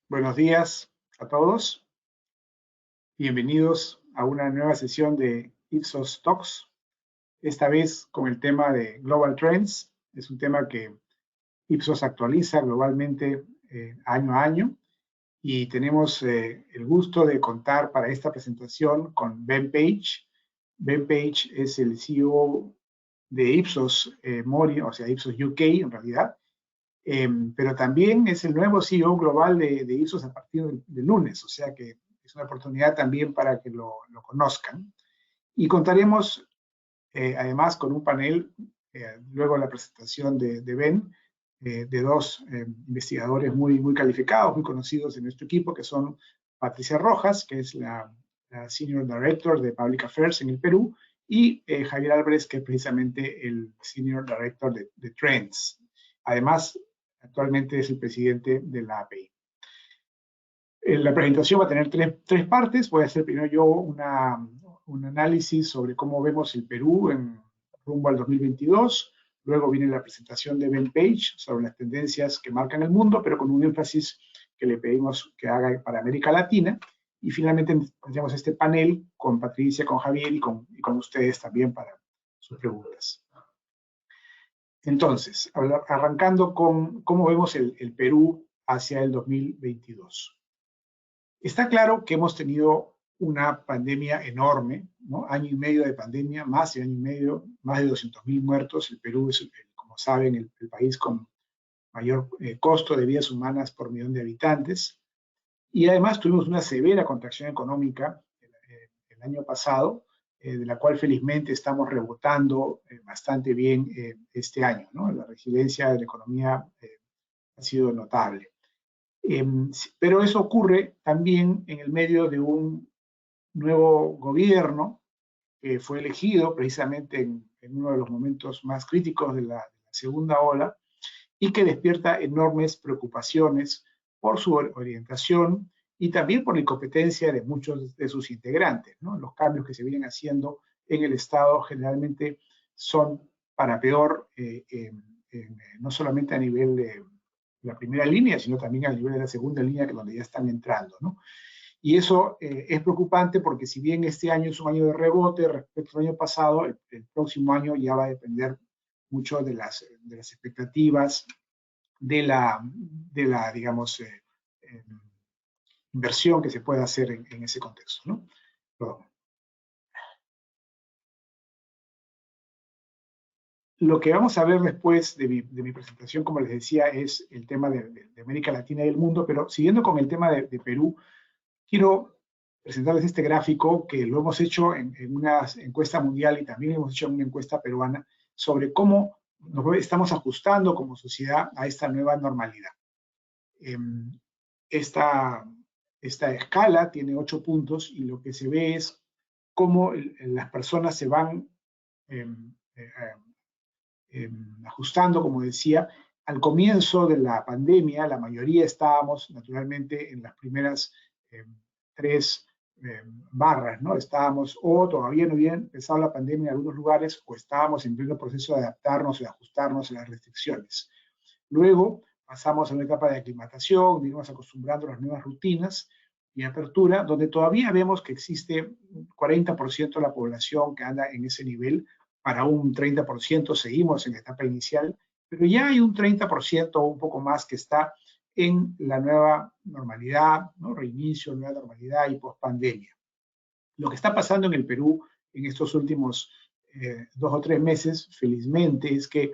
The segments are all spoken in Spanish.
Buenos días a todos. Bienvenidos a una nueva sesión de Ipsos Talks, esta vez con el tema de Global Trends. Es un tema que Ipsos actualiza globalmente año a año y tenemos el gusto de contar para esta presentación con Ben Page. Ben Page es el CEO de Ipsos Mori, o sea, Ipsos UK en realidad, pero también es el nuevo CEO global de Ipsos a partir del lunes, o sea que es una oportunidad también para que lo conozcan. Y contaremos además con un panel, luego de la presentación de Ben, de dos investigadores muy calificados, muy conocidos en nuestro equipo, que son Patricia Rojas, que es la Senior Director de Public Affairs en el Perú, y Javier Álvarez, que es precisamente el Senior Director de Trends. Además, actualmente es el presidente de la API. La presentación va a tener tres partes. Voy a hacer primero yo un análisis sobre cómo vemos el Perú rumbo al 2022. Luego viene la presentación de Ben Page sobre las tendencias que marcan el mundo, pero con un énfasis que le pedimos que haga para América Latina. Y finalmente tendremos este panel con Patricia, con Javier y con ustedes también para sus preguntas. Entonces, arrancando con cómo vemos el Perú hacia el 2022. Está claro que hemos tenido una pandemia enorme, ¿no? Año y medio de pandemia, más de año y medio, más de 200.000 muertos. El Perú es, como saben, el país con mayor costo de vidas humanas por millón de habitantes. Y además tuvimos una severa contracción económica el año pasado, de la cual felizmente estamos rebotando bastante bien este año, ¿no? La resiliencia de la economía ha sido notable. Pero eso ocurre también en el medio de un nuevo gobierno que fue elegido precisamente en uno de los momentos más críticos de la segunda ola y que despierta enormes preocupaciones por su orientación y también por la incompetencia de muchos de sus integrantes, ¿no? Los cambios que se vienen haciendo en el Estado generalmente son para peor, no solamente a nivel de la primera línea, sino también a nivel de la segunda línea, que es donde ya están entrando, ¿no? Y eso es preocupante porque si bien este año es un año de rebote respecto al año pasado, el próximo año ya va a depender mucho de las expectativas de la digamos, inversión que se pueda hacer en ese contexto, ¿no? Perdón. Lo que vamos a ver después de mi presentación, como les decía, es el tema de América Latina y del mundo, pero siguiendo con el tema de Perú, quiero presentarles este gráfico que lo hemos hecho en una encuesta mundial y también hemos hecho en una encuesta peruana sobre cómo nos estamos ajustando como sociedad a esta nueva normalidad. Esta escala tiene 8 puntos y lo que se ve es cómo las personas se van ajustando, como decía. Al comienzo de la pandemia, la mayoría estábamos naturalmente en las primeras 3 barras, ¿no? Estábamos o todavía no había empezado la pandemia en algunos lugares o estábamos en pleno proceso de adaptarnos y de ajustarnos a las restricciones. Luego pasamos a una etapa de aclimatación, vimos acostumbrando a las nuevas rutinas y apertura, donde todavía vemos que existe un 40% de la población que anda en ese nivel. Para un 30% seguimos en la etapa inicial, pero ya hay un 30% o un poco más que está en la nueva normalidad, ¿no? Reinicio, nueva normalidad y post-pandemia. Lo que está pasando en el Perú en estos últimos 2 o 3 meses, felizmente, es que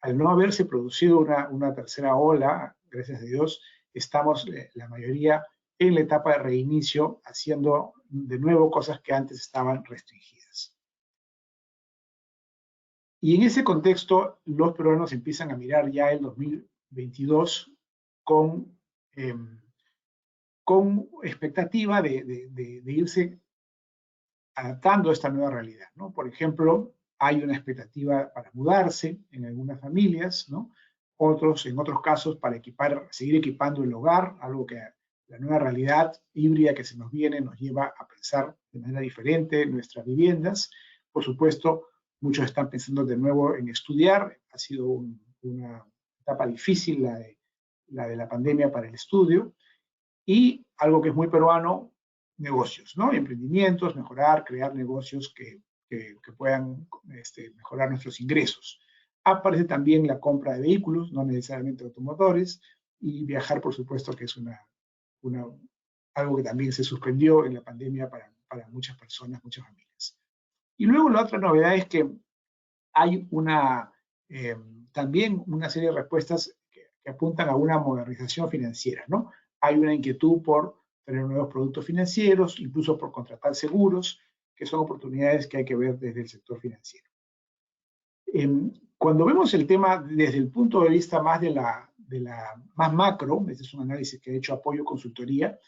al no haberse producido una tercera ola, gracias a Dios, estamos la mayoría en la etapa de reinicio, haciendo de nuevo cosas que antes estaban restringidas. Y en ese contexto, los peruanos empiezan a mirar ya el 2022 con expectativa de irse adaptando a esta nueva realidad, ¿no? Por ejemplo, hay una expectativa para mudarse en algunas familias, ¿no? En otros casos, para seguir equipando el hogar, algo que la nueva realidad híbrida que se nos viene nos lleva a pensar de manera diferente en nuestras viviendas. Por supuesto, muchos están pensando de nuevo en estudiar. Ha sido una etapa difícil la de la pandemia para el estudio. Y algo que es muy peruano, negocios, ¿no? Emprendimientos, mejorar, crear negocios que puedan mejorar nuestros ingresos. Aparece también la compra de vehículos, no necesariamente automotores, y viajar, por supuesto, que es algo que también se suspendió en la pandemia para muchas personas, muchas familias. Y luego la otra novedad es que hay también una serie de respuestas que apuntan a una modernización financiera, ¿no? Hay una inquietud por tener nuevos productos financieros, incluso por contratar seguros, que son oportunidades que hay que ver desde el sector financiero. Cuando vemos el tema desde el punto de vista más más macro, este es un análisis que ha hecho Apoyo Consultoría,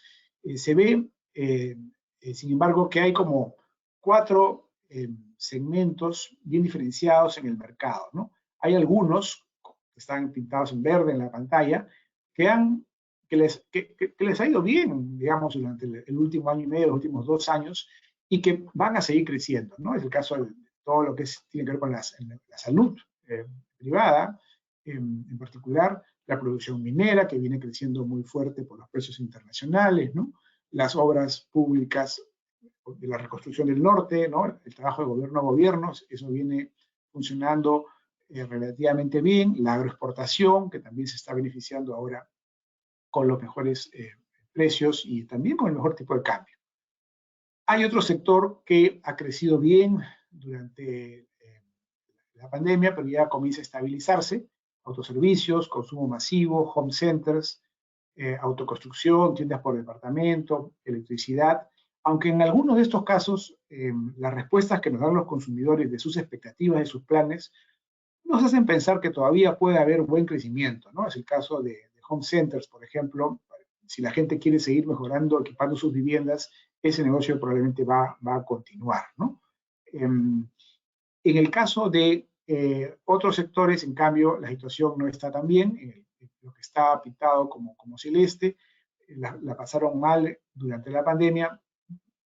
se ve, sin embargo, que hay como 4 segmentos bien diferenciados en el mercado, ¿no? Hay algunos que están pintados en verde en la pantalla que les ha ido bien, digamos, durante el último año y medio, los últimos 2 años, y que van a seguir creciendo, ¿no? Es el caso de todo lo que tiene que ver con la salud privada, en particular la producción minera, que viene creciendo muy fuerte por los precios internacionales, ¿no? Las obras públicas de la reconstrucción del norte, ¿no? El trabajo de gobierno a gobierno, eso viene funcionando relativamente bien. La agroexportación, que también se está beneficiando ahora con los mejores precios y también con el mejor tipo de cambio. Hay otro sector que ha crecido bien durante la pandemia, pero ya comienza a estabilizarse: autoservicios, consumo masivo, home centers, autoconstrucción, tiendas por departamento, electricidad. Aunque en algunos de estos casos las respuestas que nos dan los consumidores de sus expectativas, de sus planes, nos hacen pensar que todavía puede haber buen crecimiento, ¿no? Es el caso de home centers, por ejemplo. Si la gente quiere seguir mejorando, equipando sus viviendas, ese negocio probablemente va a continuar, ¿no? En el caso de otros sectores, en cambio, la situación no está tan bien. Lo que está pintado como celeste, la pasaron mal durante la pandemia,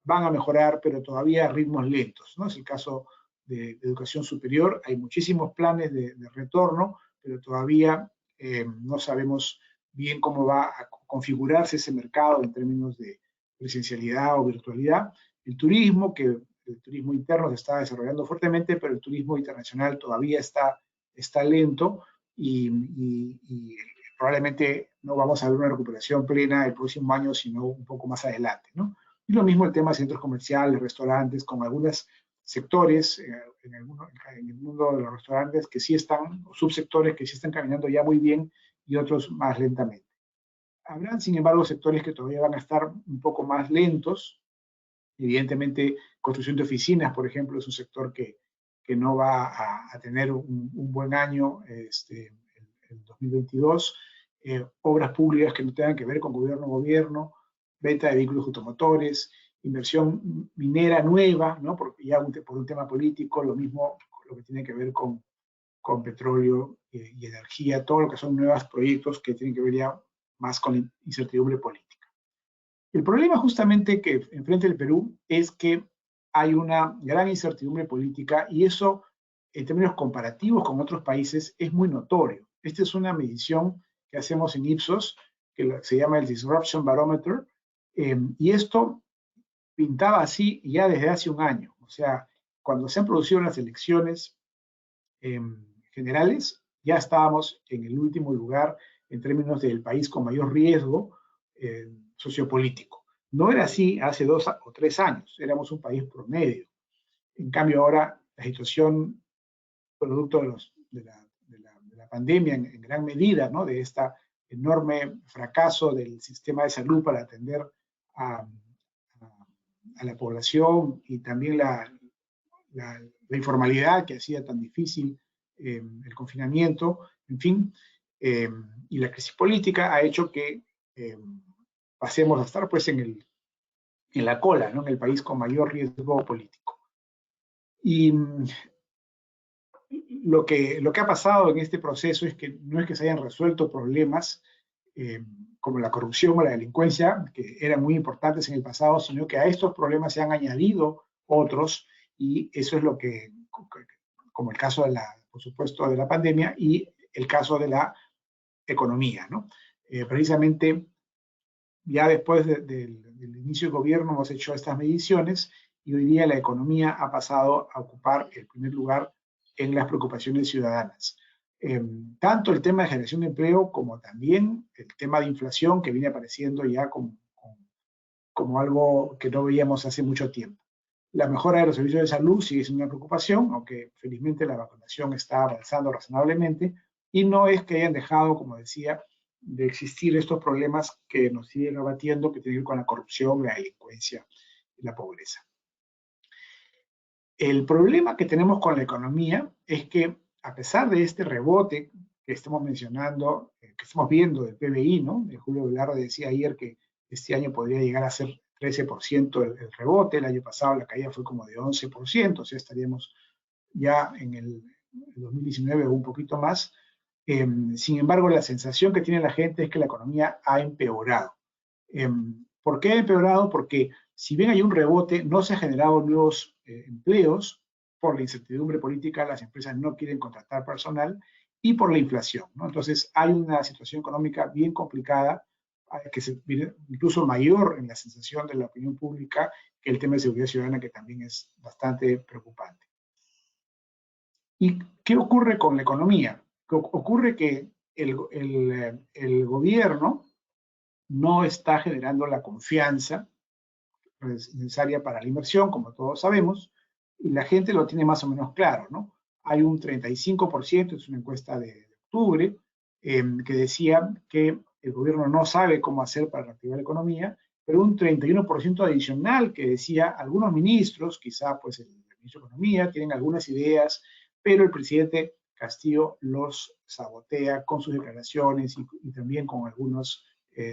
van a mejorar, pero todavía a ritmos lentos, ¿no? Es el caso de educación superior. Hay muchísimos planes de retorno, pero todavía no sabemos bien cómo va a configurarse ese mercado en términos de presencialidad o virtualidad. El turismo interno se está desarrollando fuertemente, pero el turismo internacional todavía está lento y probablemente no vamos a ver una recuperación plena el próximo año, sino un poco más adelante, ¿no? Y lo mismo el tema de centros comerciales, restaurantes, con algunos sectores en el mundo de los restaurantes que sí están, o subsectores que sí están caminando ya muy bien y otros más lentamente. Habrán, sin embargo, sectores que todavía van a estar un poco más lentos. Evidentemente, construcción de oficinas, por ejemplo, es un sector que no va a tener un buen año el 2022. Obras públicas que no tengan que ver con gobierno a gobierno, venta de vehículos automotores, inversión minera nueva, ¿no? Porque ya por un tema político, lo mismo lo que tiene que ver con petróleo y energía, todo lo que son nuevos proyectos que tienen que ver ya más con incertidumbre política. El problema justamente que enfrenta el Perú es que hay una gran incertidumbre política y eso, en términos comparativos con otros países, es muy notorio. Esta es una medición que hacemos en Ipsos, que se llama el Disruption Barometer, y esto pintaba así ya desde hace un año. O sea, cuando se han producido las elecciones generales, ya estábamos en el último lugar en términos del país con mayor riesgo sociopolítico. No era así hace 2 o 3 años, éramos un país promedio. En cambio ahora la situación, producto de la pandemia en gran medida, ¿no? De este enorme fracaso del sistema de salud para atender a la población y también la informalidad que hacía tan difícil el confinamiento, en fin, y la crisis política ha hecho que pasemos a estar pues en la cola, ¿no? En el país con mayor riesgo político. Y lo que ha pasado en este proceso es que no es que se hayan resuelto problemas como la corrupción o la delincuencia, que eran muy importantes en el pasado, sino que a estos problemas se han añadido otros, y eso es lo que, como el caso por supuesto, de la pandemia y el caso de la economía, ¿no? Precisamente ya después del inicio del gobierno hemos hecho estas mediciones y hoy día la economía ha pasado a ocupar el primer lugar en las preocupaciones ciudadanas. Tanto el tema de generación de empleo como también el tema de inflación que viene apareciendo ya como algo que no veíamos hace mucho tiempo. La mejora de los servicios de salud sigue siendo una preocupación, aunque felizmente la vacunación está avanzando razonablemente y no es que hayan dejado, como decía, de existir estos problemas que nos siguen abatiendo, que tienen que ver con la corrupción, la delincuencia y la pobreza. El problema que tenemos con la economía es que, a pesar de este rebote que estamos mencionando, que estamos viendo del PBI, ¿no? Julio Velarde decía ayer que este año podría llegar a ser 13% el rebote, el año pasado la caída fue como de 11%, o sea, estaríamos ya en el 2019 o un poquito más. Sin embargo, la sensación que tiene la gente es que la economía ha empeorado. ¿Por qué ha empeorado? Porque si bien hay un rebote, no se han generado nuevos empleos. Por la incertidumbre política, las empresas no quieren contratar personal y por la inflación, ¿no? Entonces, hay una situación económica bien complicada, que se viene incluso mayor en la sensación de la opinión pública que el tema de seguridad ciudadana, que también es bastante preocupante. ¿Y qué ocurre con la economía? Ocurre que el gobierno no está generando la confianza necesaria para la inversión, como todos sabemos, y la gente lo tiene más o menos claro, ¿no? Hay un 35%, es una encuesta de octubre, que decía que el gobierno no sabe cómo hacer para reactivar la economía, pero un 31% adicional que decía algunos ministros, quizá pues el ministro de Economía, tienen algunas ideas, pero el presidente Castillo los sabotea con sus declaraciones y también con algunos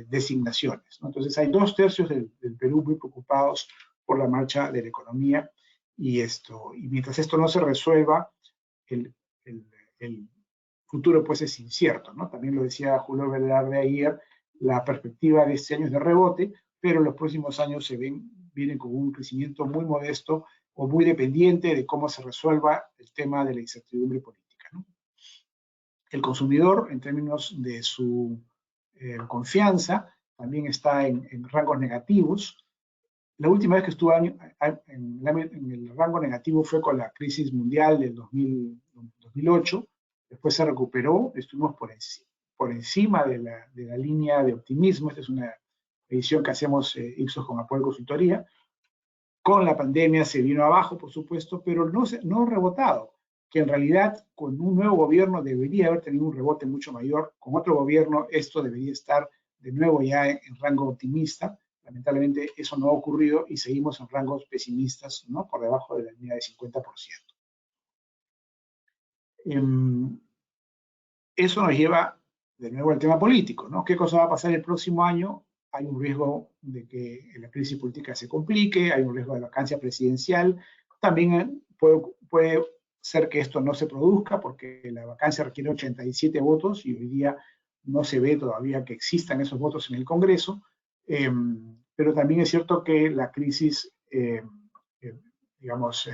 designaciones, ¿no? Entonces hay 2/3 del Perú muy preocupados por la marcha de la economía y mientras esto no se resuelva, el futuro pues es incierto, ¿no? También lo decía Julio Velarde ayer, la perspectiva de este año es de rebote, pero los próximos años vienen con un crecimiento muy modesto o muy dependiente de cómo se resuelva el tema de la incertidumbre política, ¿no? El consumidor, en términos de su confianza, también está en rangos negativos. La última vez que estuvo en el rango negativo fue con la crisis mundial del 2008, después se recuperó, estuvimos por encima de la línea de optimismo. Esta es una edición que hacemos Ipsos con apoyo de consultoría. Con la pandemia se vino abajo, por supuesto, pero no ha rebotado, que en realidad con un nuevo gobierno debería haber tenido un rebote mucho mayor. Con otro gobierno esto debería estar de nuevo ya en rango optimista. Lamentablemente eso no ha ocurrido y seguimos en rangos pesimistas, ¿no? Por debajo de la línea de 50%. Eso nos lleva de nuevo al tema político, ¿no? ¿Qué cosa va a pasar el próximo año? Hay un riesgo de que la crisis política se complique, hay un riesgo de vacancia presidencial. También puede ser que esto no se produzca porque la vacancia requiere 87 votos y hoy día no se ve todavía que existan esos votos en el Congreso. Pero también es cierto que la crisis, digamos,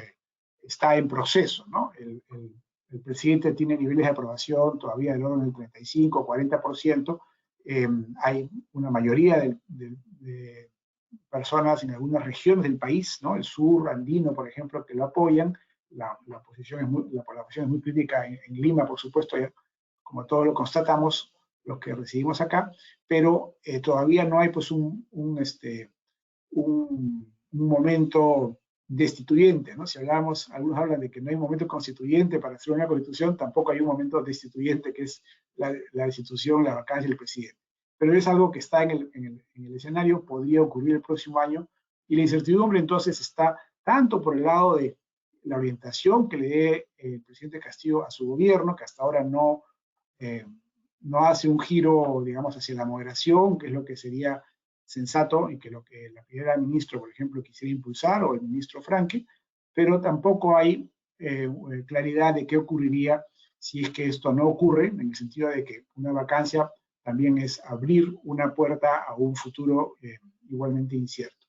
está en proceso, ¿no? El presidente tiene niveles de aprobación todavía del orden del 35 o 40%. Hay una mayoría de personas en algunas regiones del país, ¿no? El sur andino, por ejemplo, que lo apoyan. La oposición es muy crítica en Lima, por supuesto, como todos lo constatamos, los que residimos acá, pero todavía no hay pues un momento destituyente, ¿no? Si algunos hablan de que no hay un momento constituyente para hacer una constitución, tampoco hay un momento destituyente que es la destitución, la vacancia del presidente. Pero es algo que está en el escenario, podría ocurrir el próximo año, y la incertidumbre entonces está tanto por el lado de la orientación que le dé el presidente Castillo a su gobierno, que hasta ahora no hace un giro, digamos, hacia la moderación, que es lo que sería sensato y que lo que la primera ministra, por ejemplo, quisiera impulsar, o el ministro Franque, pero tampoco hay claridad de qué ocurriría si es que esto no ocurre, en el sentido de que una vacancia también es abrir una puerta a un futuro igualmente incierto.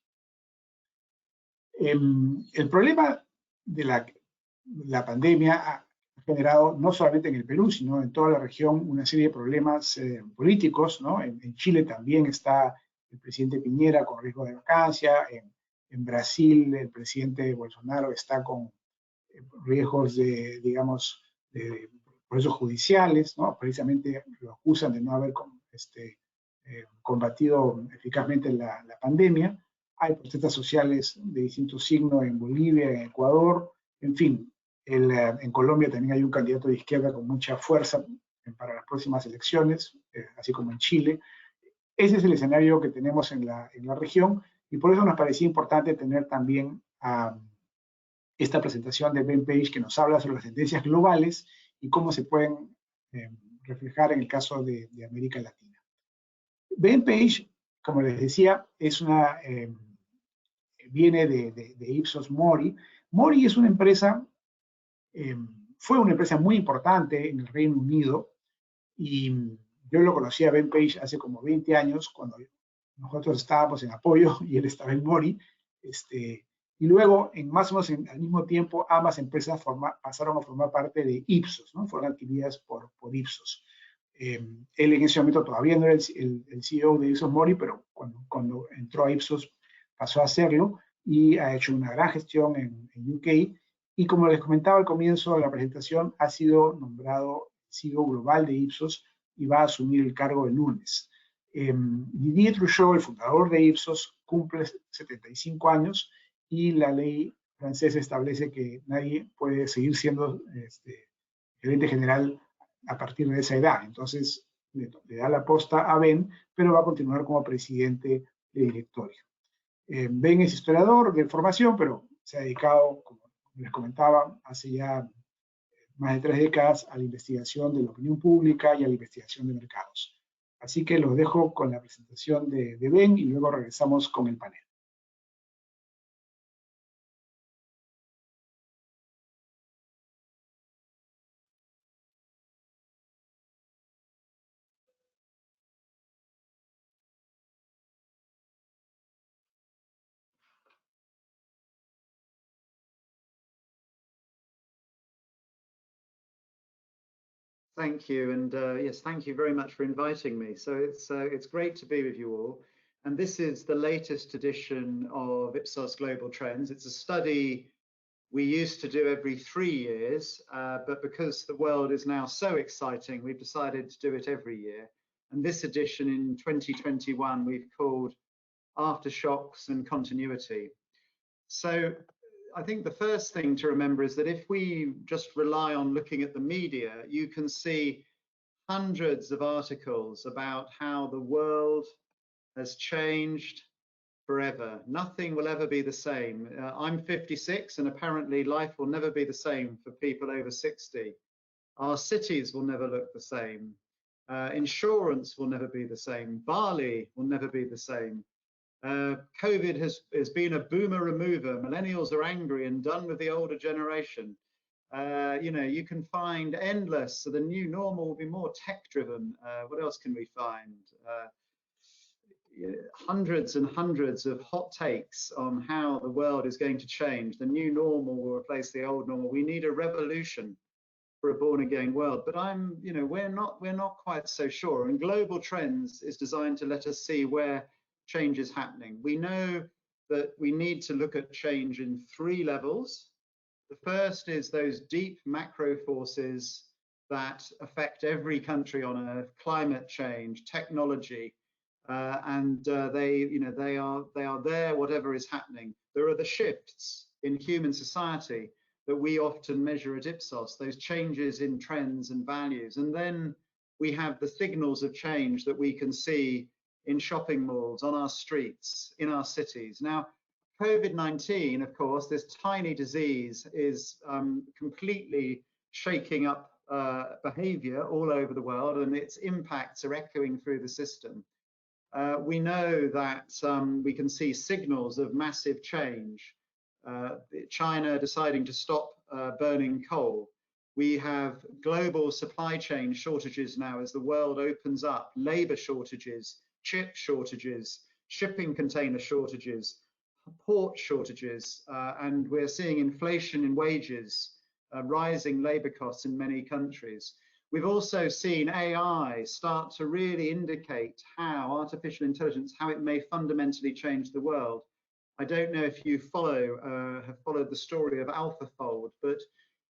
El problema de la pandemia ha generado, no solamente en el Perú, sino en toda la región, una serie de problemas políticos, ¿no? En Chile también está el presidente Piñera con riesgo de vacancia, en Brasil el presidente Bolsonaro está con riesgos de, digamos, de procesos judiciales, ¿no? Precisamente lo acusan de no haber combatido eficazmente la pandemia. Hay protestas sociales de distintos signos en Bolivia, en Ecuador, en fin. En Colombia también hay un candidato de izquierda con mucha fuerza para las próximas elecciones, así como en Chile. Ese es el escenario que tenemos en la región y por eso nos parecía importante tener también esta presentación de Ben Page que nos habla sobre las tendencias globales y cómo se pueden reflejar en el caso de América Latina. Ben Page, como les decía, viene de Ipsos Mori. Mori es una empresa, fue una empresa muy importante en el Reino Unido y yo lo conocí a Ben Page hace como 20 años cuando nosotros estábamos en Apoyo y él estaba en Mori. Y luego, más o menos al mismo tiempo, ambas empresas pasaron a formar parte de Ipsos, ¿no? Fueron adquiridas por Ipsos. Él en ese momento todavía no era el CEO de Ipsos Mori, pero cuando entró a Ipsos pasó a hacerlo y ha hecho una gran gestión en UK. Y como les comentaba al comienzo de la presentación, ha sido nombrado CEO global de Ipsos y va a asumir el cargo el lunes. Didier Truchot, el fundador de Ipsos, cumple 75 años y la ley francesa establece que nadie puede seguir siendo gerente general a partir de esa edad. Entonces, le da la posta a Ben, pero va a continuar como presidente de directorio. Ben es historiador de formación, pero se ha dedicado, como les comentaba, hace ya más de 3 décadas a la investigación de la opinión pública y a la investigación de mercados. Así que los dejo con la presentación de Ben y luego regresamos con el panel. Thank you, and yes, thank you very much for inviting me. So it's great to be with you all. And this is the latest edition of Ipsos Global Trends. It's a study we used to do every 3 years, but because the world is now so exciting, we've decided to do it every year. And this edition in 2021, we've called Aftershocks and Continuity. So I think the first thing to remember is that if we just rely on looking at the media, you can see hundreds of articles about how the world has changed forever. Nothing will ever be the same. I'm 56 and apparently life will never be the same for people over 60. Our cities will never look the same. Insurance will never be the same. Bali will never be the same. COVID has been a boomer remover. Millennials are angry and done with the older generation. You can find endless. So the new normal will be more tech driven. What else can we find? Hundreds and hundreds of hot takes on how the world is going to change. The new normal will replace the old normal. We need a revolution for a born again world. But we're not quite so sure. And Global Trends is designed to let us see where change is happening. We know that we need to look at change in 3 levels. The first is those deep macro forces that affect every country on Earth: climate change, technology, and they are there whatever is happening. There are the shifts in human society that we often measure at Ipsos, those changes in trends and values. And then we have the signals of change that we can see in shopping malls, on our streets, in our cities. Now, COVID-19, of course, this tiny disease is completely shaking up behavior all over the world, and its impacts are echoing through the system. We know that we can see signals of massive change. China deciding to stop burning coal. We have global supply chain shortages now as the world opens up, labor shortages, chip shortages, shipping container shortages, port shortages, and we're seeing inflation in wages, rising labor costs in many countries. We've also seen AI start to really indicate how artificial intelligence, how it may fundamentally change the world. I don't know if you have followed the story of AlphaFold, but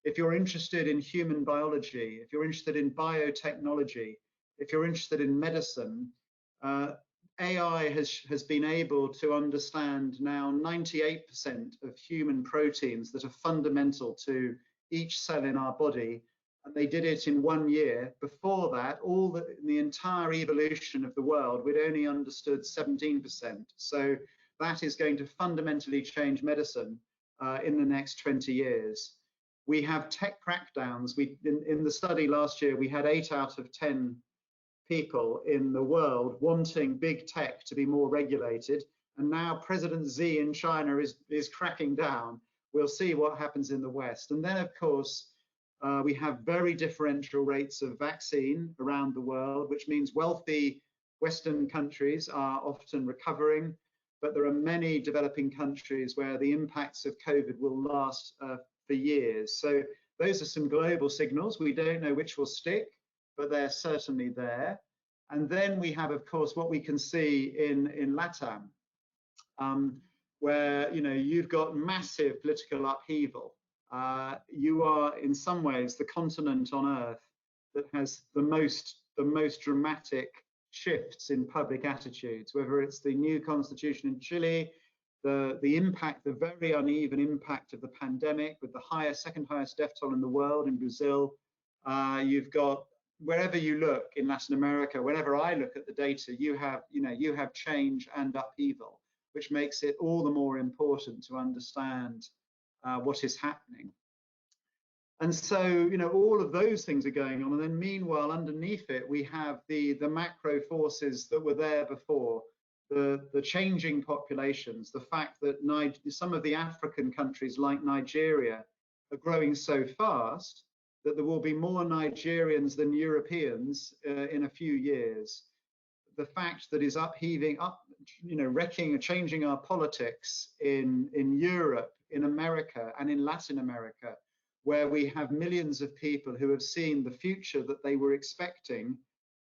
if you're interested in human biology, if you're interested in biotechnology, if you're interested in medicine, AI has been able to understand now 98% of human proteins that are fundamental to each cell in our body, and they did it in 1 year. Before that, the entire evolution of the world, we'd only understood 17%. So that is going to fundamentally change medicine in the next 20 years. We have tech crackdowns. In the study last year, we had 8 out of 10 people in the world wanting big tech to be more regulated, and now President Xi in China is cracking down. We'll see what happens in the West. And then, of course, we have very differential rates of vaccine around the world, which means wealthy Western countries are often recovering, but there are many developing countries where the impacts of COVID will last for years. So those are some global signals. We don't know which will stick, but they're certainly there. And then we have, of course, what we can see in LATAM, where you've got massive political upheaval. You are, in some ways, the continent on Earth that has the most dramatic shifts in public attitudes, whether it's the new constitution in Chile, the very uneven impact of the pandemic with the second highest death toll in the world in Brazil. You've got, wherever you look in Latin America, whenever I look at the data, you have change and upheaval, which makes it all the more important to understand what is happening. And so, all of those things are going on. And then meanwhile, underneath it, we have the macro forces that were there before, the changing populations, the fact that some of the African countries like Nigeria are growing so fast that there will be more Nigerians than Europeans in a few years. The fact that is wrecking and changing our politics in Europe, in America, and in Latin America, where we have millions of people who have seen the future that they were expecting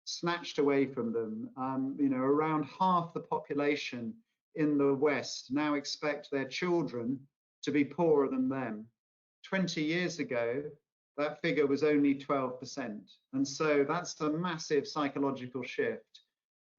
snatched away from them. Around half the population in the West now expect their children to be poorer than them. 20 years ago, that figure was only 12%. And so that's a massive psychological shift.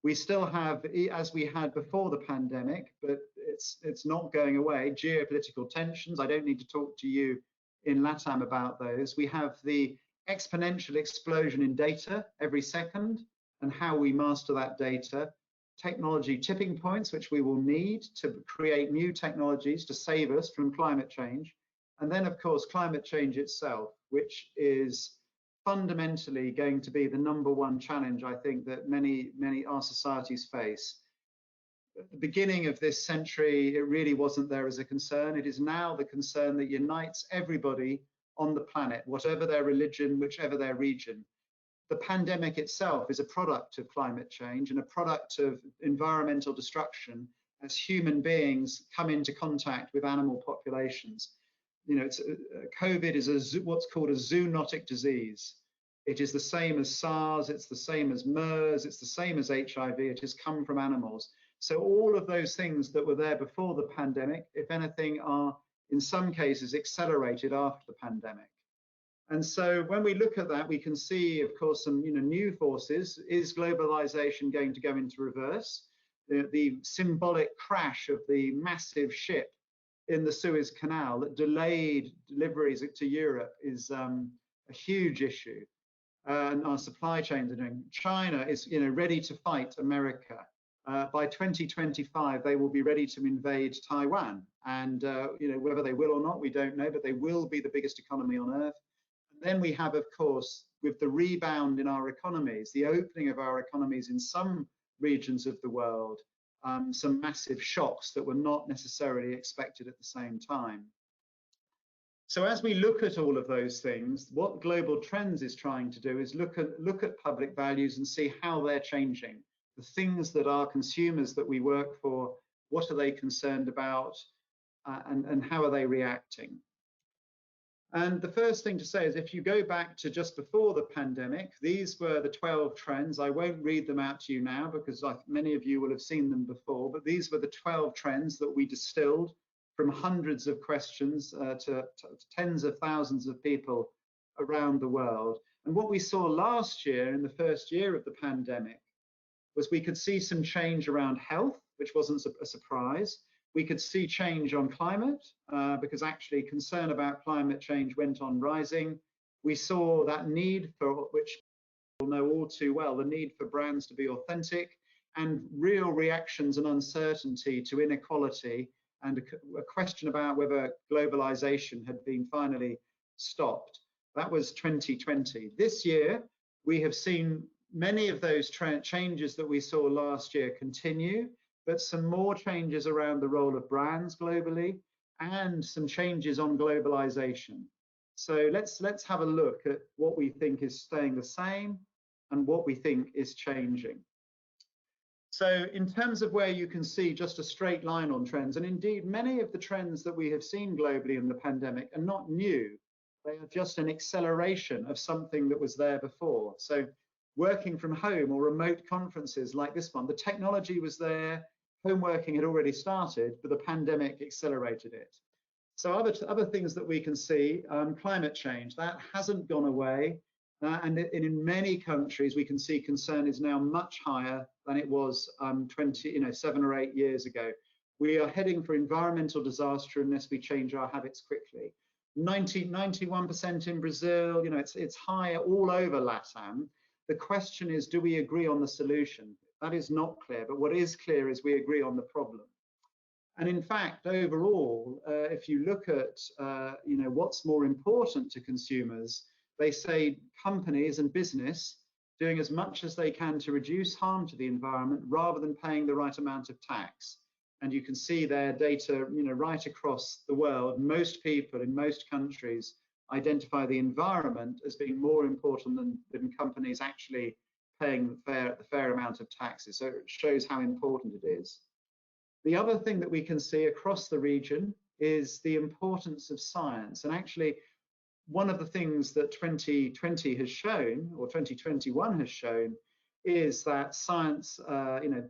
We still have, as we had before the pandemic, but it's not going away, geopolitical tensions. I don't need to talk to you in LATAM about those. We have the exponential explosion in data every second and how we master that data. Technology tipping points, which we will need to create new technologies to save us from climate change. And then, of course, climate change itself, which is fundamentally going to be the #1 challenge, I think, that many our societies face. At the beginning of this century, it really wasn't there as a concern. It is now the concern that unites everybody on the planet, whatever their religion, whichever their region. The pandemic itself is a product of climate change and a product of environmental destruction as human beings come into contact with animal populations. COVID is what's called a zoonotic disease. It is the same as SARS, it's the same as MERS, it's the same as HIV, it has come from animals. So all of those things that were there before the pandemic, if anything, are in some cases accelerated after the pandemic. And so when we look at that, we can see, of course, some new forces. Is globalization going to go into reverse? The symbolic crash of the massive ship in the Suez Canal that delayed deliveries to Europe is a huge issue. And our supply chains are doing. China is ready to fight America. By 2025, they will be ready to invade Taiwan. And whether they will or not, we don't know, but they will be the biggest economy on Earth. And then we have, of course, with the rebound in our economies, the opening of our economies in some regions of the world, some massive shocks that were not necessarily expected at the same time. So as we look at all of those things, what Global Trends is trying to do is look at public values and see how they're changing. The things that our consumers that we work for, what are they concerned about, and how are they reacting? And the first thing to say is if you go back to just before the pandemic, these were the 12 trends. I won't read them out to you now because many of you will have seen them before, but these were the 12 trends that we distilled from hundreds of questions to tens of thousands of people around the world. And what we saw last year, in the first year of the pandemic, was we could see some change around health, which wasn't a surprise. We could see change on climate because actually concern about climate change went on rising. We saw that need for, which people know all too well, the need for brands to be authentic, and real reactions and uncertainty to inequality, and a question about whether globalization had been finally stopped. That was 2020. This year, we have seen many of those changes that we saw last year continue, but some more changes around the role of brands globally and some changes on globalization. So let's have a look at what we think is staying the same and what we think is changing. So in terms of where you can see just a straight line on trends, and indeed many of the trends that we have seen globally in the pandemic are not new. They are just an acceleration of something that was there before. So working from home or remote conferences like this one, the technology was there, home working had already started, but the pandemic accelerated it. So other things that we can see, climate change, that hasn't gone away. And in many countries, we can see concern is now much higher than it was 7 or 8 years ago. We are heading for environmental disaster unless we change our habits quickly. 91% in Brazil, it's higher all over LATAM. The question is, do we agree on the solution? That is not clear, but what is clear is we agree on the problem. And in fact, overall, if you look at what's more important to consumers, they say companies and business doing as much as they can to reduce harm to the environment rather than paying the right amount of tax. And you can see their data, right across the world. Most people in most countries identify the environment as being more important than companies actually paying the fair amount of taxes. So it shows how important it is. The other thing that we can see across the region is the importance of science. And actually, one of the things that 2020 has shown, or 2021 has shown, is that science,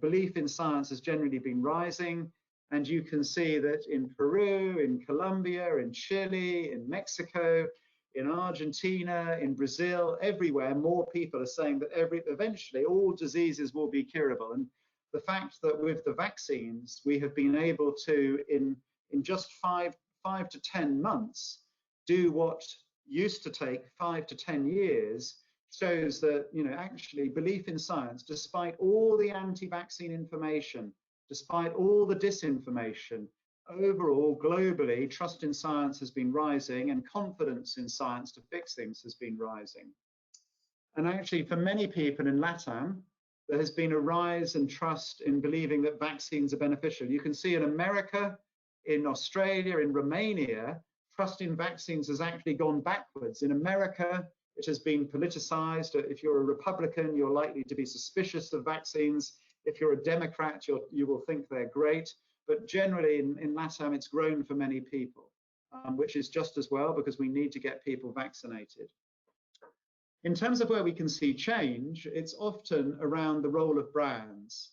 belief in science has generally been rising. And you can see that in Peru, in Colombia, in Chile, in Mexico, in Argentina, in Brazil, everywhere, more people are saying that eventually all diseases will be curable. And the fact that with the vaccines, we have been able to, in just 5 to 10 months, do what used to take 5 to 10 years, shows that, actually belief in science, despite all the anti-vaccine information, despite all the disinformation, overall, globally, trust in science has been rising and confidence in science to fix things has been rising. And actually, for many people in LATAM, there has been a rise in trust in believing that vaccines are beneficial. You can see in America, in Australia, in Romania, trust in vaccines has actually gone backwards. In America, it has been politicized. If you're a Republican, you're likely to be suspicious of vaccines. If you're a Democrat, you will think they're great. But generally in LATAM, it's grown for many people, which is just as well because we need to get people vaccinated. In terms of where we can see change, it's often around the role of brands.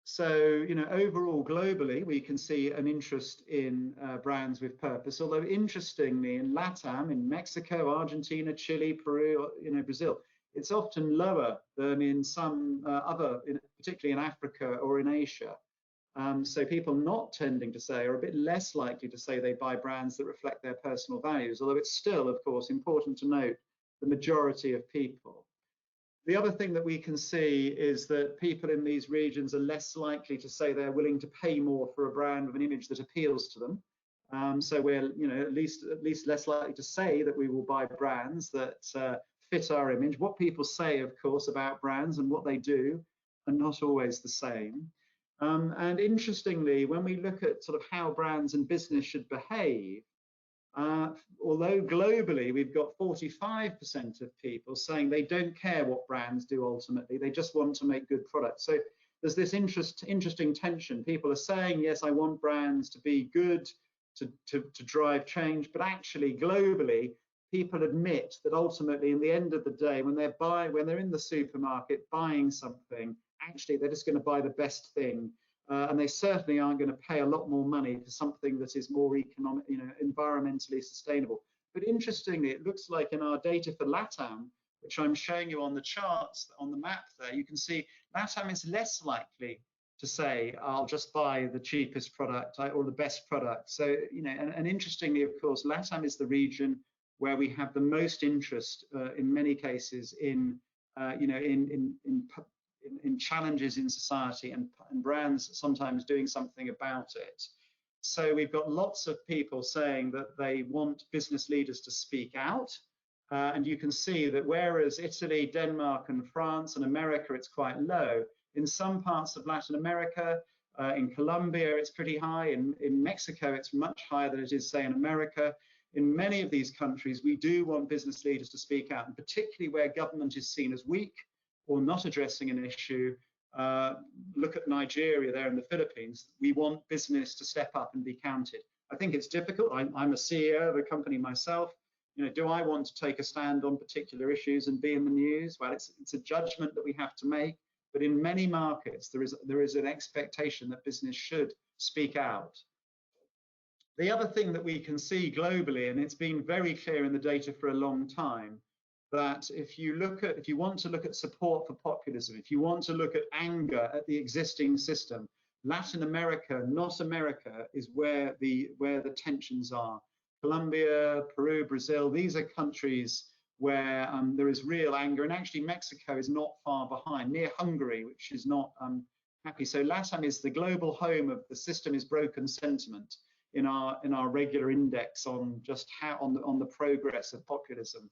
So, overall, globally, we can see an interest in brands with purpose, although interestingly, in LATAM, in Mexico, Argentina, Chile, Peru, Brazil, it's often lower than in some particularly in Africa or in Asia. So people not tending to say, or a bit less likely to say they buy brands that reflect their personal values, although it's still, of course, important to note the majority of people. The other thing that we can see is that people in these regions are less likely to say they're willing to pay more for a brand with an image that appeals to them. So we're, at least less likely to say that we will buy brands that fit our image. What people say, of course, about brands and what they do are not always the same. And interestingly, when we look at sort of how brands and business should behave, although globally we've got 45% of people saying they don't care what brands do ultimately, they just want to make good products. So there's this interesting tension. People are saying, yes, I want brands to be good, to drive change. But actually, globally, people admit that ultimately, in the end of the day, when they're in the supermarket buying something, actually they're just going to buy the best thing, and they certainly aren't going to pay a lot more money for something that is more economic, environmentally sustainable. But interestingly, it looks like in our data for LATAM, which I'm showing you on the charts on the map there, you can see LATAM is less likely to say, I'll just buy the cheapest product or the best product. So, and interestingly, of course, LATAM is the region where we have the most interest in many cases in challenges in society and brands sometimes doing something about it. So we've got lots of people saying that they want business leaders to speak out. And you can see that whereas Italy, Denmark, and France and America, it's quite low. In some parts of Latin America, in Colombia, it's pretty high. In Mexico, it's much higher than it is, say, in America. In many of these countries, we do want business leaders to speak out, and particularly where government is seen as weak or not addressing an issue. Look at Nigeria there in the Philippines. We want business to step up and be counted. I think it's difficult. I'm a CEO of a company myself. Do I want to take a stand on particular issues and be in the news? Well, it's a judgment that we have to make. But in many markets, there is an expectation that business should speak out. The other thing that we can see globally, and it's been very clear in the data for a long time, that if you want to look at support for populism, if you want to look at anger at the existing system, Latin America, not America, is where the tensions are. Colombia, Peru, Brazil, these are countries where there is real anger, and actually Mexico is not far behind, near Hungary, which is not happy. So LATAM is the global home of the system is broken sentiment in our regular index on just on the progress of populism.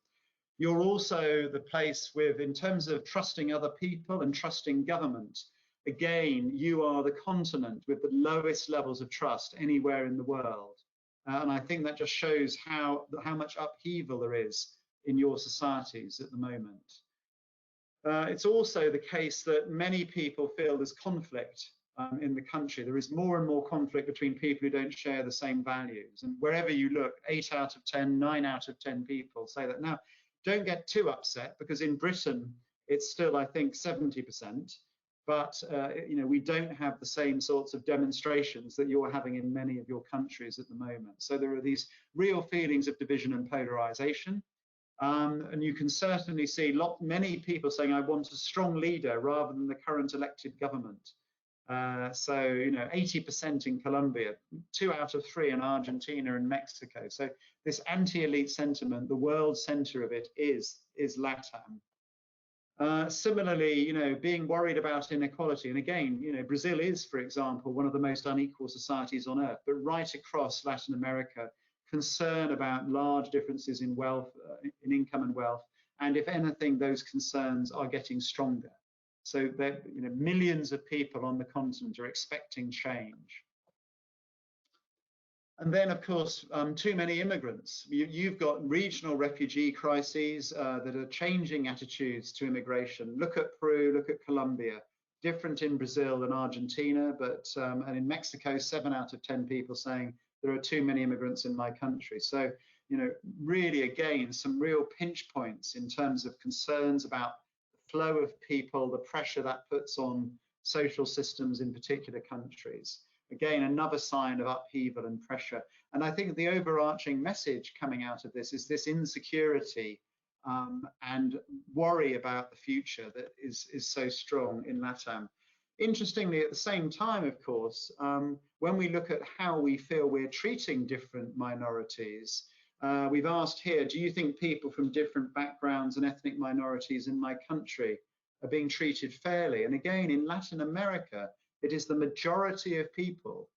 You're also the place with, in terms of trusting other people and trusting government, again, you are the continent with the lowest levels of trust anywhere in the world. And I think that just shows how much upheaval there is in your societies at the moment. It's also the case that many people feel there's conflict in the country. There is more and more conflict between people who don't share the same values. And wherever you look, 8 out of 10, 9 out of 10 people say that. Now, don't get too upset, because in Britain, it's still, I think, 70%. But we don't have the same sorts of demonstrations that you're having in many of your countries at the moment. So there are these real feelings of division and polarization. And you can certainly see many people saying, I want a strong leader rather than the current elected government. So 80% in Colombia, 2 out of 3 in Argentina and Mexico. So this anti-elite sentiment, the world center of it is LATAM. Similarly, being worried about inequality. And again, Brazil is, for example, one of the most unequal societies on earth, but right across Latin America, concern about large differences in wealth, in income and wealth. And if anything, those concerns are getting stronger. So that millions of people on the continent are expecting change. And then, of course, too many immigrants. You've got regional refugee crises that are changing attitudes to immigration. Look at Peru, look at Colombia. Different in Brazil and Argentina, but and in Mexico, 7 out of 10 people saying there are too many immigrants in my country. So, really, again, some real pinch points in terms of concerns about the flow of people, the pressure that puts on social systems in particular countries. Again, another sign of upheaval and pressure. And I think the overarching message coming out of this is this insecurity and worry about the future that is so strong in LATAM. Interestingly, at the same time, of course, when we look at how we feel we're treating different minorities, we've asked here, do you think people from different backgrounds and ethnic minorities in my country are being treated fairly? And again, in Latin America, it is the majority of people,